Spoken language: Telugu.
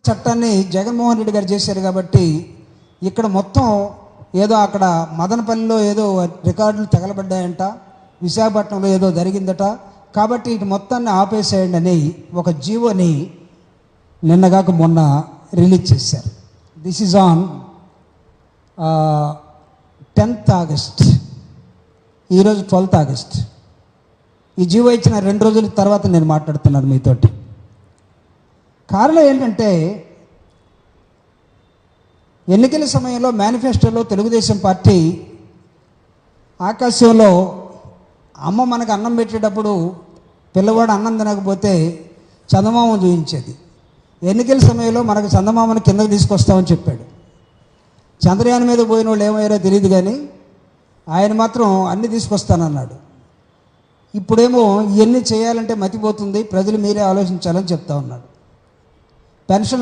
చట్టాన్ని జగన్మోహన్ రెడ్డి గారు చేశారు కాబట్టి ఇక్కడ మొత్తం ఏదో అక్కడ మదనపల్లిలో ఏదో రికార్డులు తగలబడ్డాయంట, విశాఖపట్నంలో ఏదో జరిగిందట, కాబట్టి ఇటు మొత్తాన్ని ఆపేసేయండి అని ఒక జీవోని నిన్నగాక మొన్న రిలీజ్ చేశారు. This is on 10th August, ఈరోజు 12th ఆగస్ట్. ఈ జీవో ఇచ్చిన 2 రోజుల తర్వాత నేను మాట్లాడుతున్నాను మీతోటి. కారణం ఏంటంటే ఎన్నికల సమయంలో మేనిఫెస్టోలో తెలుగుదేశం పార్టీ ఆకాశంలో అమ్మ మనకు అన్నం పెట్టేటప్పుడు పిల్లవాడు అన్నం తినకపోతే చందమామ చూపించేది. ఎన్నికల సమయంలో మనకు చందమామను కిందకు తీసుకొస్తామని చెప్పాడు. చంద్రయాన్ మీద పోయిన వాళ్ళు ఏమయ్యారో తెలియదు, కానీ ఆయన మాత్రం అన్నీ తీసుకొస్తానన్నాడు. ఇప్పుడేమో ఇవన్నీ చేయాలంటే మతిపోతుంది, ప్రజలు మీరే ఆలోచించాలని చెప్తా ఉన్నాడు. పెన్షన్ల